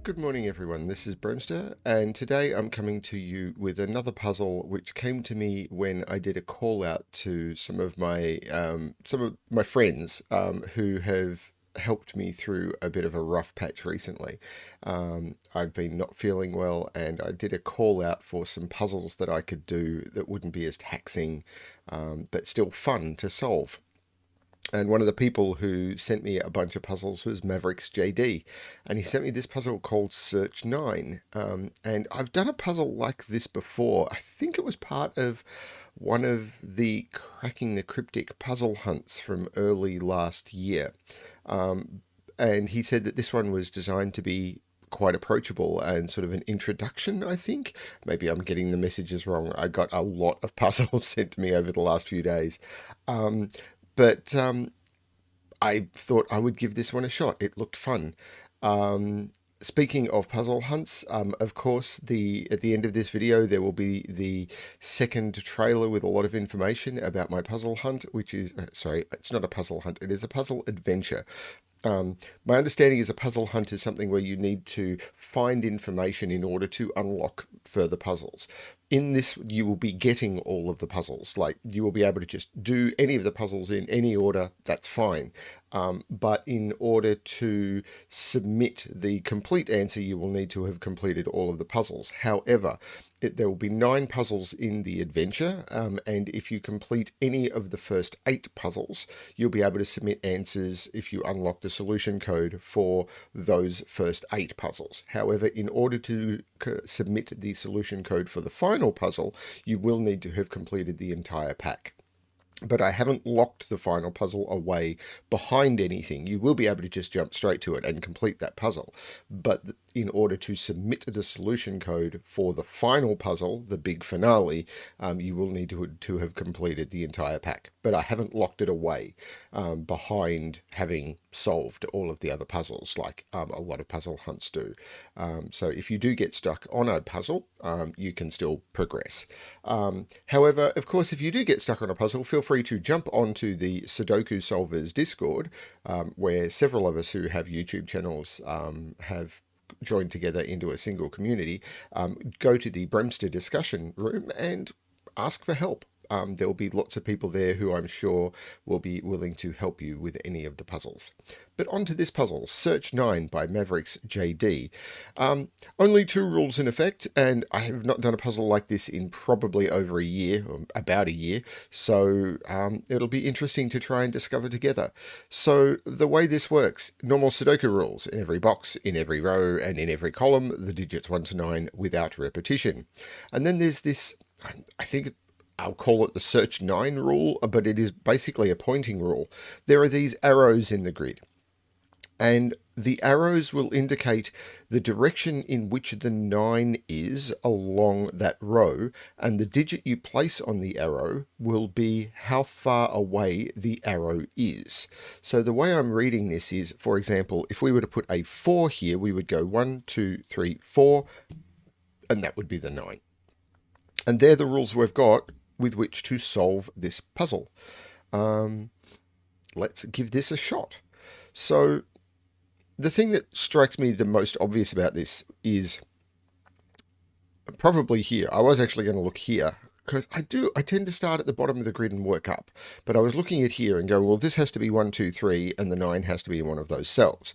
Good morning everyone, this is BremSter, and today I'm coming to you with another puzzle which came to me when I did a call out to some of my friends who have helped me through a bit of a rough patch recently. I've been not feeling well, and I did a call out for some puzzles that I could do that wouldn't be as taxing but still fun to solve. And one of the people who sent me a bunch of puzzles was MavericksJD, and he sent me this puzzle called Search 9. And I've done a puzzle like this before. I think it was part of one of the Cracking the Cryptic puzzle hunts from early last year. And he said that this one was designed to be quite approachable and sort of an introduction, I think. Maybe I'm getting the messages wrong. I got a lot of puzzles sent to me over the last few days. But I thought I would give this one a shot. It looked fun. Speaking of puzzle hunts, of course, at the end of this video, there will be the second trailer with a lot of information about my puzzle hunt, which is, sorry, it's not a puzzle hunt, it is a puzzle adventure. My understanding is a puzzle hunt is something where you need to find information in order to unlock further puzzles. In this, you will be getting all of the puzzles. Like, you will be able to just do any of the puzzles in any order, that's fine. But in order to submit the complete answer, you will need to have completed all of the puzzles. However, there will be 9 puzzles in the adventure, and if you complete any of the first 8 puzzles, you'll be able to submit answers if you unlock the solution code for those first 8 puzzles. However, in order to submit the solution code for the final puzzle, you will need to have completed the entire pack. But I haven't locked the final puzzle away behind anything. You will be able to just jump straight to it and complete that puzzle. But in order to submit the solution code for the final puzzle, the big finale, you will need to have completed the entire pack. But I haven't locked it away behind having solved all of the other puzzles, like a lot of puzzle hunts do. So if you do get stuck on a puzzle, you can still progress. However, of course, if you do get stuck on a puzzle, feel free to jump onto the Sudoku Solvers Discord, where several of us who have YouTube channels have joined together into a single community. Go to the BremSter discussion room and ask for help. There will be lots of people there who I'm sure will be willing to help you with any of the puzzles. But on to this puzzle, Search 9 by MavericksJD. Only 2 rules in effect, and I have not done a puzzle like this in probably over a year, or about a year, so it'll be interesting to try and discover together. So the way this works, normal Sudoku rules: in every box, in every row, and in every column, the digits 1 to 9 without repetition. And then there's this, I think I'll call it the Search 9 rule, but it is basically a pointing rule. There are these arrows in the grid, and the arrows will indicate the direction in which the 9 is along that row, and the digit you place on the arrow will be how far away the arrow is. So the way I'm reading this is, for example, if we were to put a 4 here, we would go 1, 2, 3, 4, and that would be the 9. And they're the rules we've got with which to solve this puzzle. Let's give this a shot. So the thing that strikes me the most obvious about this is probably here. I was actually going to look here, because I tend to start at the bottom of the grid and work up. But I was looking at here and go, well, this has to be 1, 2, 3, and the 9 has to be in one of those cells.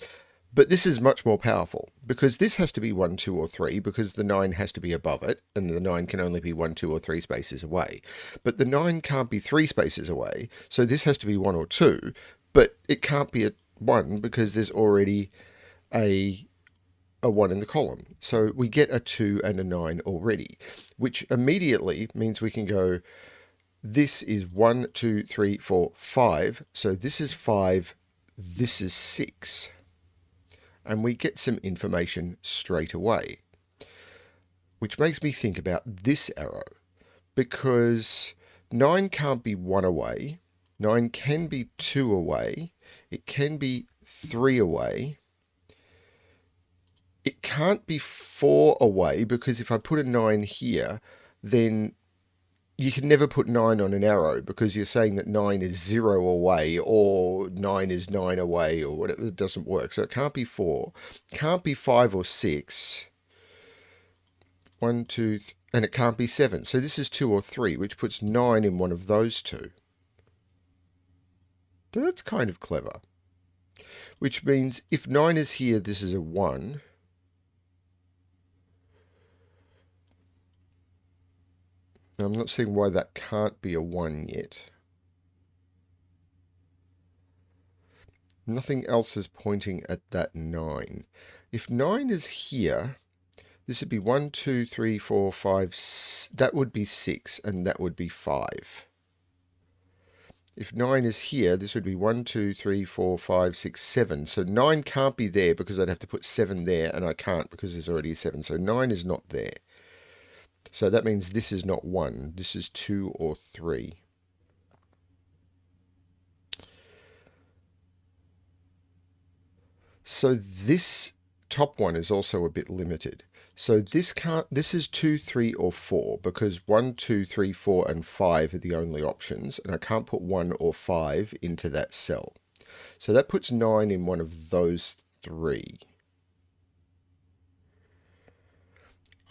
But this is much more powerful, because this has to be 1, 2, or 3, because the 9 has to be above it, and the 9 can only be 1, 2, or 3 spaces away. But the 9 can't be 3 spaces away, so this has to be 1 or 2, but it can't be a 1 because there's already a 1 in the column. So we get a 2 and a 9 already, which immediately means we can go, this is 1, 2, 3, 4, 5, so this is 5, this is 6. And we get some information straight away, which makes me think about this arrow, because 9 can't be 1 away, 9 can be 2 away, it can be 3 away, it can't be 4 away, because if I put a 9 here, then you can never put 9 on an arrow because you're saying that 9 is 0 away or 9 is 9 away or whatever. It doesn't work. So it can't be 4, can't be 5 or 6. 1, 2, and it can't be 7. So this is 2 or 3, which puts 9 in one of those two. So that's kind of clever. Which means if 9 is here, this is a 1. Now, I'm not seeing why that can't be a 1 yet. Nothing else is pointing at that 9. If 9 is here, this would be 1, 2, 3, 4, 5, that would be 6, and that would be 5. If 9 is here, this would be 1, 2, 3, 4, 5, 6, 7. So 9 can't be there because I'd have to put 7 there, and I can't because there's already a 7. So 9 is not there. So that means this is not 1. This is 2 or 3. So this top one is also a bit limited. So this is 2, 3, or 4 because 1, 2, 3, 4, and 5 are the only options, and I can't put 1 or 5 into that cell. So that puts 9 in one of those 3.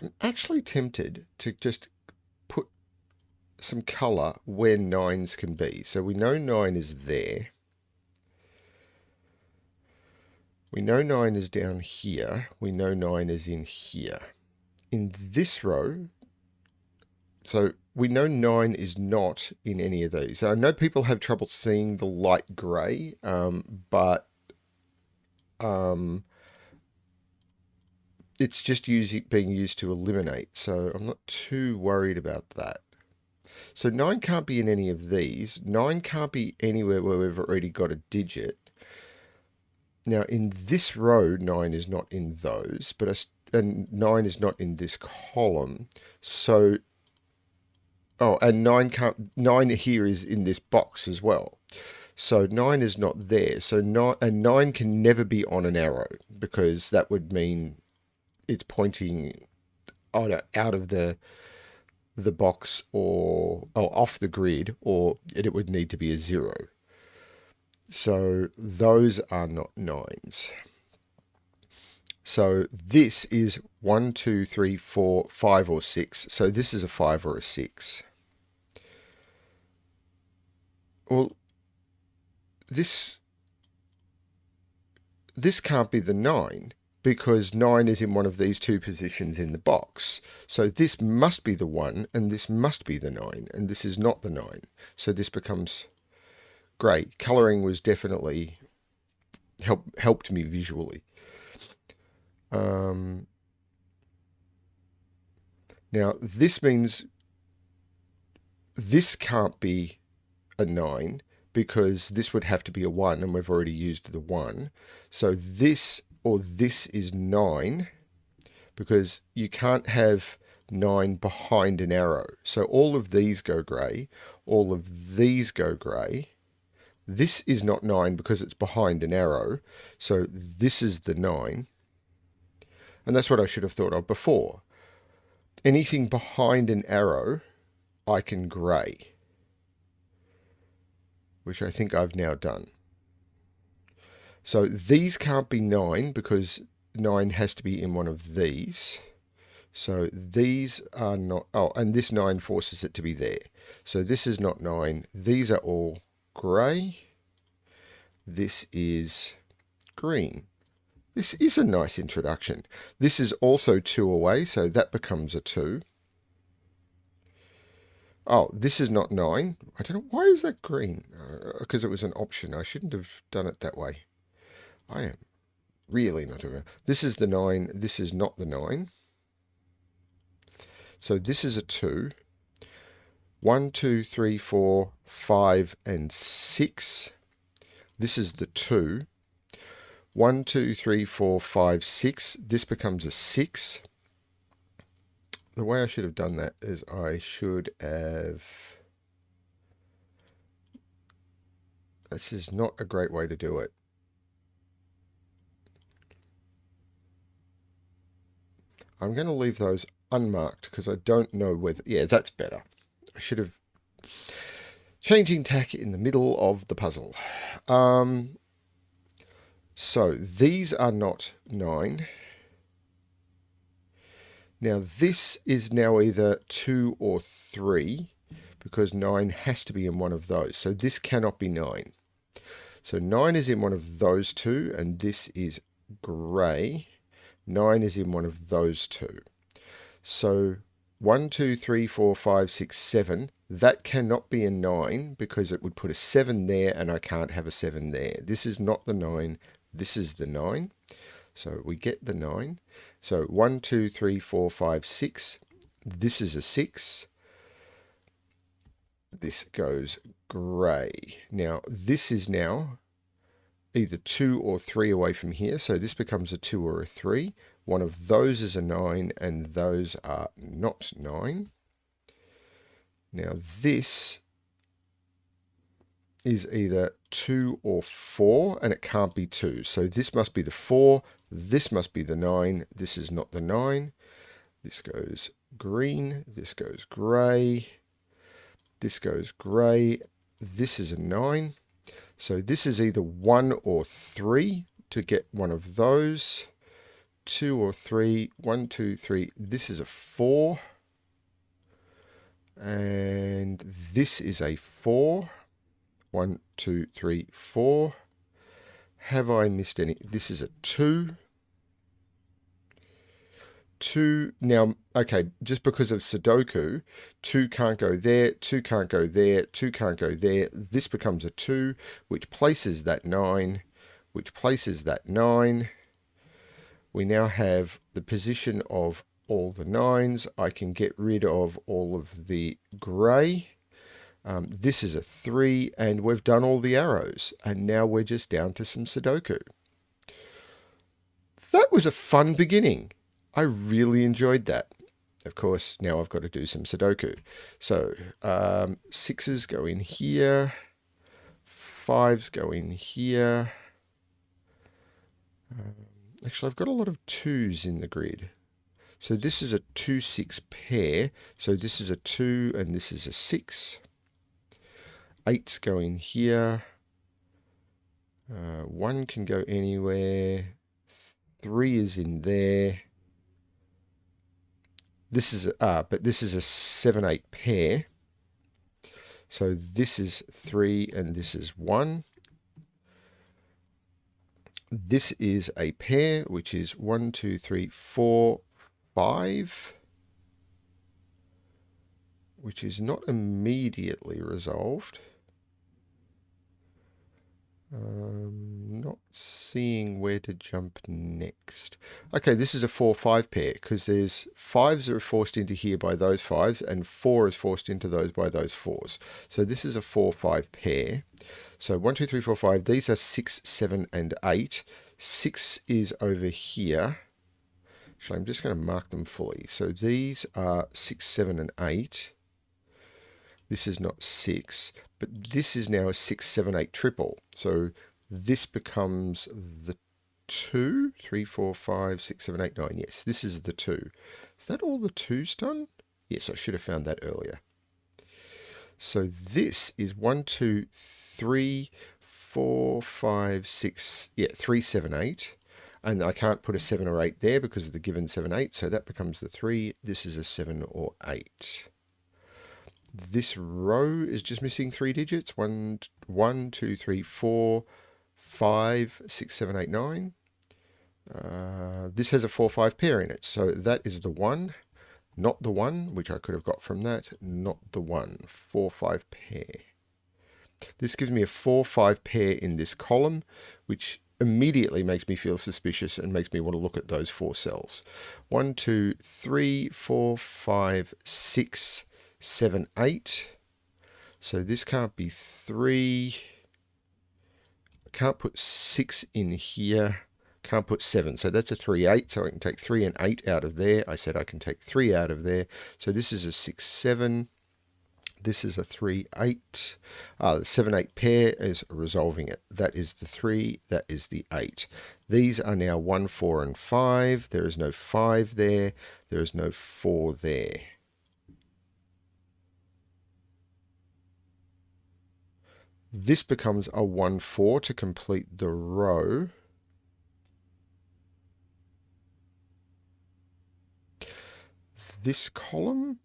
I'm actually tempted to just put some color where 9s can be. So we know 9 is there. We know 9 is down here. We know 9 is in here. In this row, so we know 9 is not in any of these. So I know people have trouble seeing the light grey, but it's just being used to eliminate. So I'm not too worried about that. So 9 can't be in any of these. 9 can't be anywhere where we've already got a digit. Now, in this row, 9 is not in those, and 9 is not in this column. So, and 9 here is in this box as well. So 9 is not there. So 9 can never be on an arrow because that would mean it's pointing out of the box or off the grid, or it would need to be a 0. So those are not 9s. So this is 1, 2, 3, 4, 5, or 6. So this is a 5 or a 6. Well, this can't be the 9 because 9 is in one of these two positions in the box. So this must be the 1 and this must be the 9, and this is not the 9. So this becomes great. Colouring was definitely helped me visually. Now this means this can't be a 9 because this would have to be a 1 and we've already used the 1. So this or this is 9 because you can't have 9 behind an arrow. So all of these go grey, all of these go grey. This is not 9 because it's behind an arrow. So this is the 9. And that's what I should have thought of before. Anything behind an arrow, I can grey, which I think I've now done. So these can't be 9 because 9 has to be in one of these. So these are not, and this 9 forces it to be there. So this is not 9. These are all grey. This is green. This is a nice introduction. This is also 2 away, so that becomes a 2. Oh, this is not 9. I don't know. Why is that green? Because it was an option. I shouldn't have done it that way. I am really not aware. This is the 9. This is not the 9. So this is a 2. 1, 2, 3, 4, 5, and 6. This is the 2. 1, 2, 3, 4, 5, 6. This becomes a 6. The way I should have done that is I should have... This is not a great way to do it. I'm going to leave those unmarked because I don't know whether... Yeah, that's better. I should have changing tack in the middle of the puzzle. So these are not 9. Now this is now either 2 or 3, because 9 has to be in one of those. So this cannot be 9. So 9 is in one of those two, and this is grey. 9 is in one of those two. So 1, 2, 3, 4, 5, 6, 7. That cannot be a 9 because it would put a 7 there, and I can't have a 7 there. This is not the 9. This is the 9. So we get the 9. So 1, 2, 3, 4, 5, 6. This is a 6. This goes grey. Now this is now either 2 or 3 away from here. So this becomes a 2 or a 3. One of those is a 9, and those are not 9. Now this is either 2 or 4, and it can't be 2. So this must be the 4, this must be the 9, this is not the 9. This goes green, this goes grey, this goes grey, this is a 9. So this is either 1 or 3 to get one of those. 2 or 3, 1, 2, 3, this is a 4. And this is a 4. 1, 2, 3, 4. Have I missed any? This is a 2. 2. Now, okay, just because of Sudoku, 2 can't go there, 2 can't go there, 2 can't go there. This becomes a 2, which places that 9, which places that 9. We now have the position of all the 9s. I can get rid of all of the grey. This is a 3, and we've done all the arrows, and now we're just down to some Sudoku. That was a fun beginning. I really enjoyed that. Of course, now I've got to do some Sudoku. So 6s go in here, 5s go in here. Actually, I've got a lot of 2s in the grid. So this is a 2, 6 pair. So this is a 2 and this is a 6. 8s go in here. 1 can go anywhere. 3 is in there. This is but this is a 7, 8 pair. So this is 3 and this is 1. This is a pair, which is 1, 2, 3, 4, 5, which is not immediately resolved. Not seeing where to jump next. Okay, this is a 4, 5 pair, because there's 5s that are forced into here by those 5s, and 4 is forced into those by those 4s. So this is a 4, 5 pair. So 1, 2, 3, 4, 5. These are 6, 7, and 8. 6 is over here. Actually, I'm just going to mark them fully. So these are 6, 7, and 8. This is not 6, but this is now a 6, 7, 8 triple. So this becomes the 2, 3, 4, 5, 6, 7, 8, 9. Yes, this is the 2. Is that all the 2's done? Yes, I should have found that earlier. So this is 1, 2, 3, 4, 5, 6, 3, 7, 8. And I can't put a 7 or 8 there because of the given 7, 8. So that becomes the 3. This is a 7 or 8. This row is just missing 3 digits. 1, 2, 3, 4, 5, 6, 7, 8, 9. This has a 4, 5 pair in it. So that is the 1. Not the 1, which I could have got from that. Not the 1. 4, 5 pair. This gives me a 4, 5 pair in this column, which immediately makes me feel suspicious and makes me want to look at those 4 cells. 1, 2, 3, 4, 5, 6, 7, 8. So this can't be 3. I can't put 6 in here. Can't put 7. So that's a 3, 8. So I can take 3 and 8 out of there. I said I can take 3 out of there. So this is a 6, 7. This is a 3, 8. The 7, 8 pair is resolving it. That is the 3. That is the 8. These are now 1, 4, and 5. There is no 5 there. There is no 4 there. This becomes a 1-4 to complete the row. This column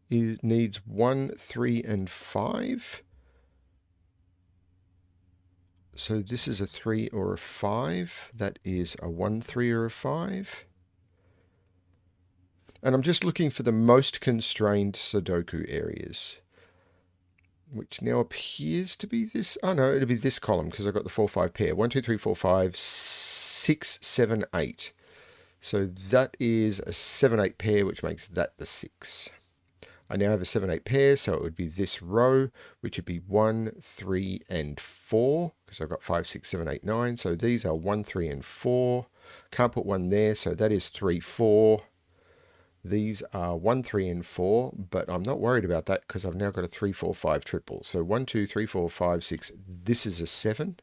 needs 1, 3, and 5. So this is a 3 or a 5. That is a 1, 3, or a 5. And I'm just looking for the most constrained Sudoku areas, which now appears to be this. Oh no, it'll be this column because I've got the 4, 5 pair. 1, 2, 3, 4, 5, 6, 7, 8. So that is a 7, 8 pair, which makes that the 6. I now have a 7, 8 pair, so it would be this row, which would be 1, 3, and 4, because I've got 5, 6, 7, 8, 9. So these are 1, 3, and 4. Can't put 1 there, so that is 3, 4. These are 1, 3, and 4, but I'm not worried about that because I've now got a 3, 4, 5 triple. So 1, 2, 3, 4, 5, 6. This is a 7,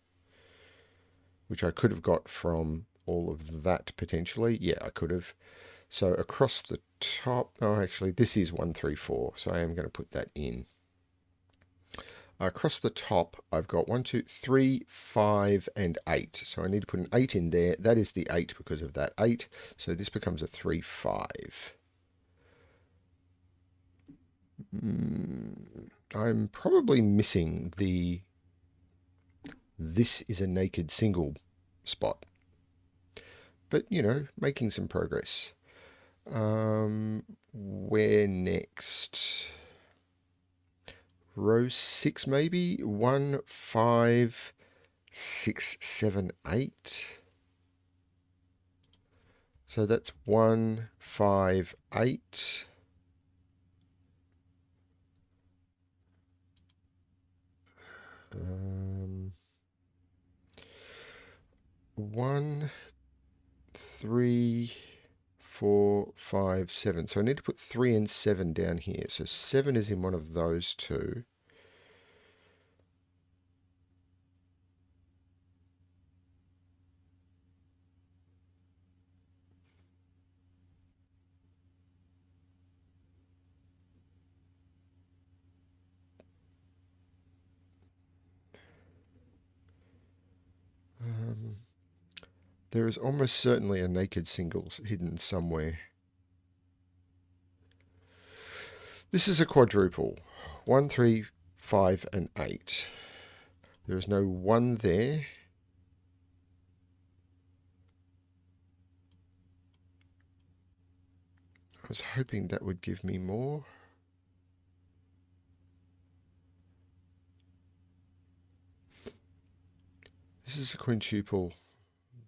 which I could have got from all of that potentially. Yeah, I could have. So across the top, oh, actually, this is 1, 3, 4, so I am going to put that in. Across the top, I've got 1, 2, 3, 5, and 8. So I need to put an 8 in there. That is the 8 because of that 8. So this becomes a 3, 5. I'm probably missing the this is a naked single spot. But, you know, making some progress. Where next? Row 6 maybe? 1, 5, 6, 7, 8. So that's 1, 5, 8. One, 3, 4, 5, 7. So I need to put 3 and 7 down here. So 7 is in one of those two. There is almost certainly a naked single hidden somewhere. This is a quadruple. 1, 3, 5, and 8. There is no 1 there. I was hoping that would give me more. This is a quintuple.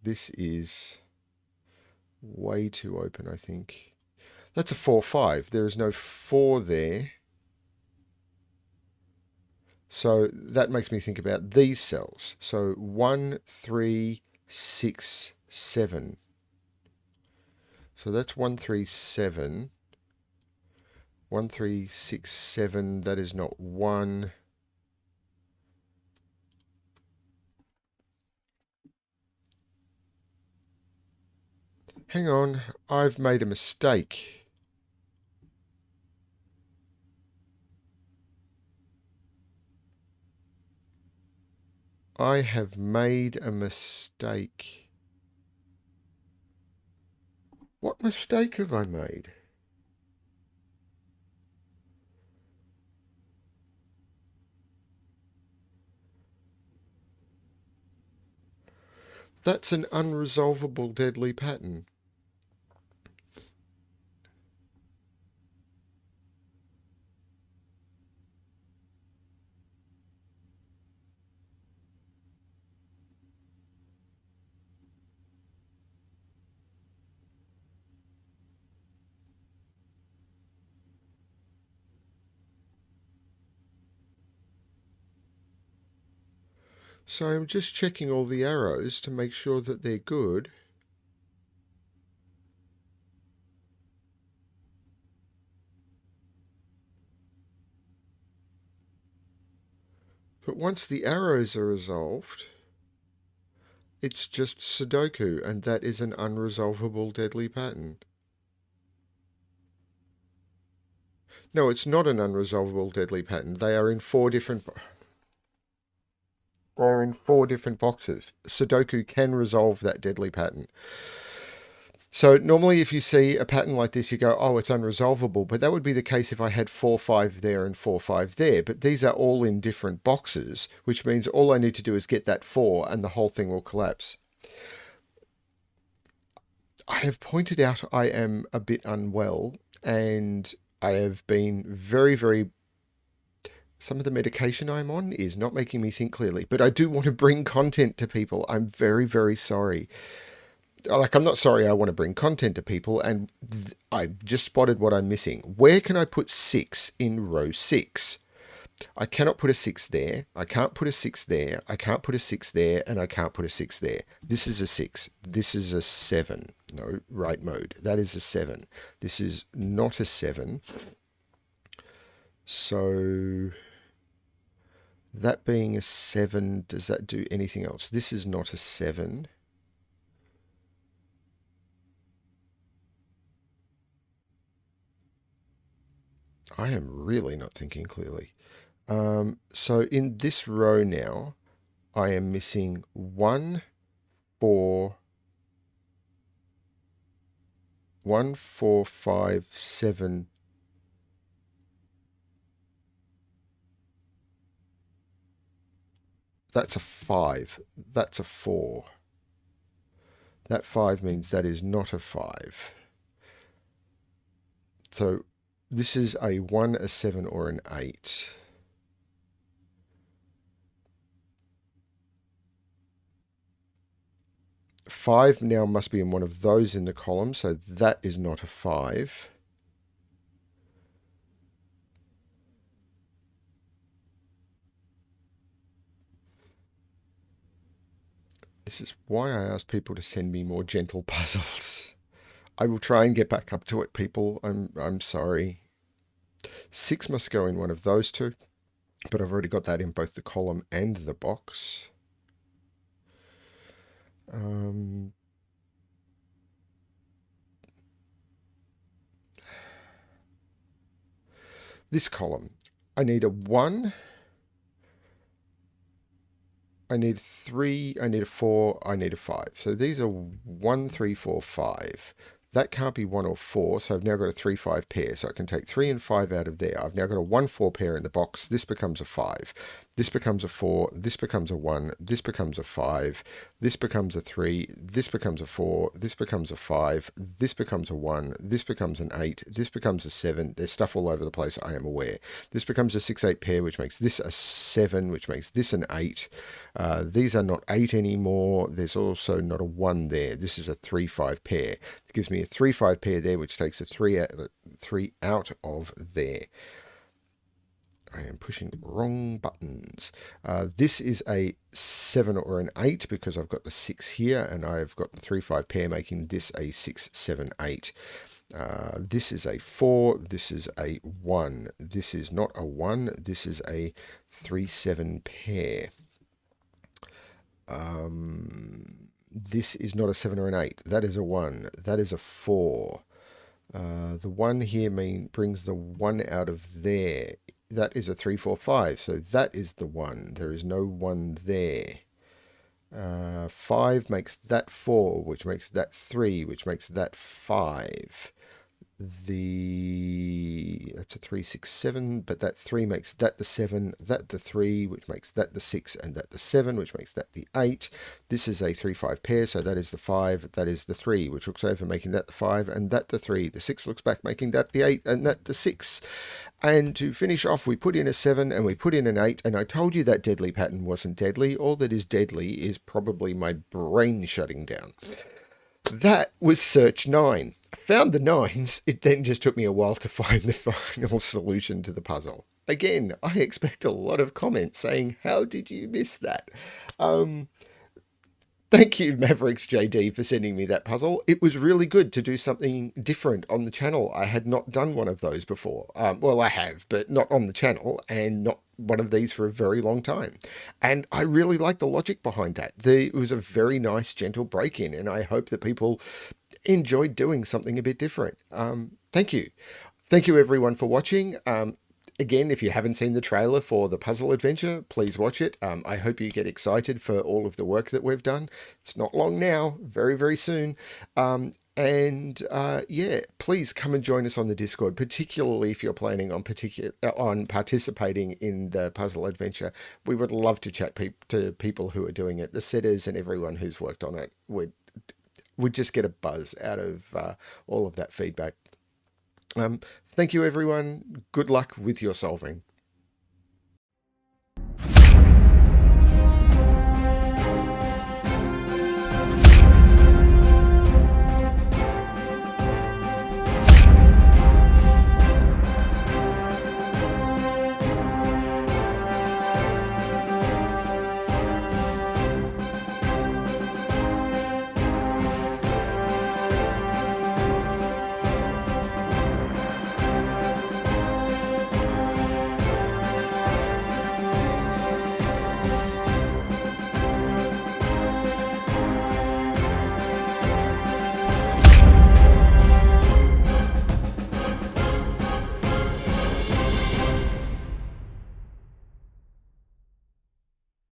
This is way too open, I think. That's a 4, 5. There is no 4 there. So that makes me think about these cells. So 1, 3, 6, 7. So that's 1, 3, 7. 1, 3, 6, 7. That is not 1. Hang on, I've made a mistake. I have made a mistake. What mistake have I made? That's an unresolvable deadly pattern. So I'm just checking all the arrows to make sure that they're good. But once the arrows are resolved, it's just Sudoku, and that is an unresolvable deadly pattern. No, it's not an unresolvable deadly pattern. They are in 4 different... They're in 4 different boxes. Sudoku can resolve that deadly pattern. So normally if you see a pattern like this, you go, oh, it's unresolvable. But that would be the case if I had 4, 5 there and 4, 5 there. But these are all in different boxes, which means all I need to do is get that 4 and the whole thing will collapse. I have pointed out I am a bit unwell, and I have been very, some of the medication I'm on is not making me think clearly, but I do want to bring content to people. I'm very sorry. Like, I'm not sorry, I want to bring content to people, and I just spotted what I'm missing. Where can I put 6 in row 6? I cannot put a 6 there. I can't put a 6 there. I can't put a 6 there, and I can't put a 6 there. This is a 6. This is a 7. No, right mode. That is a 7. This is not a 7. So that being a 7, does that do anything else? This is not a 7. I am really not thinking clearly. So in this row now, I am missing 1, 4, 1, 4, 5, 7. That's a 5. That's a 4. That 5 means that is not a 5. So this is a 1, a 7, or an 8. Five now must be in one of those in the column, so that is not a 5. This is why I ask people to send me more gentle puzzles. I will try and get back up to it, people. I'm sorry. 6 must go in one of those two, but I've already got that in both the column and the box. This column, I need a 1, I need 3, I need a 4, I need a 5. So these are 1, 3, 4, 5. That can't be 1 or 4, so I've now got a 3, 5 pair. So I can take 3 and 5 out of there. I've now got a 1, 4 pair in the box. This becomes a 5. This becomes a 4. This becomes a 1. This becomes a 5. This becomes a 3. This becomes a 4. This becomes a 5. This becomes a 1. This becomes an 8. This becomes a 7. There's stuff all over the place, I am aware. This becomes a 6, 8 pair, which makes this a 7, which makes this an 8. These are not 8 anymore. There's also not a 1 there. This is a 3, 5 pair. It gives me a 3, 5 pair there, which takes a 3 out of there. I am pushing wrong buttons. This is a 7 or an 8 because I've got the 6 here, and I've got the 3, 5 pair making this a 6, 7, 8. This is a 4. This is a 1. This is not a 1. This is a 3, 7 pair. This is not a 7 or an 8. That is a 1. That is a 4. The 1 here brings the 1 out of there. That is a 3, 4, 5. So that is the 1. There is no 1 there. 5 makes that 4, which makes that 3, which makes that 5. That's a 3, 6, 7, but that 3 makes that the 7, that the 3, which makes that the 6, and that the 7, which makes that the 8. This is a 3, 5 pair, so that is the 5, that is the 3, which looks over, making that the 5, and that the 3. The 6 looks back, making that the 8, and that the 6. And to finish off, we put in a 7 and we put in an 8, and I told you that deadly pattern wasn't deadly. All that is deadly is probably my brain shutting down. That was search 9. I found the 9s. It then just took me a while to find the final solution to the puzzle. Again, I expect a lot of comments saying, how did you miss that? Thank you, MavericksJD, for sending me that puzzle. It was really good to do something different on the channel. I had not done one of those before. Well, I have, but not on the channel, and not one of these for a very long time. And I really like the logic behind that. It was a very nice, gentle break-in, and I hope that people enjoyed doing something a bit different. Thank you. Thank you, everyone, for watching. Again, if you haven't seen the trailer for the puzzle adventure, please watch it. I hope you get excited for all of the work that we've done. It's not long now, very, very soon. Yeah, please come and join us on the Discord, particularly if you're planning on on participating in the puzzle adventure. We would love to chat to people who are doing it, the setters and everyone who's worked on it. We'd just get a buzz out of all of that feedback. Thank you, everyone. Good luck with your solving.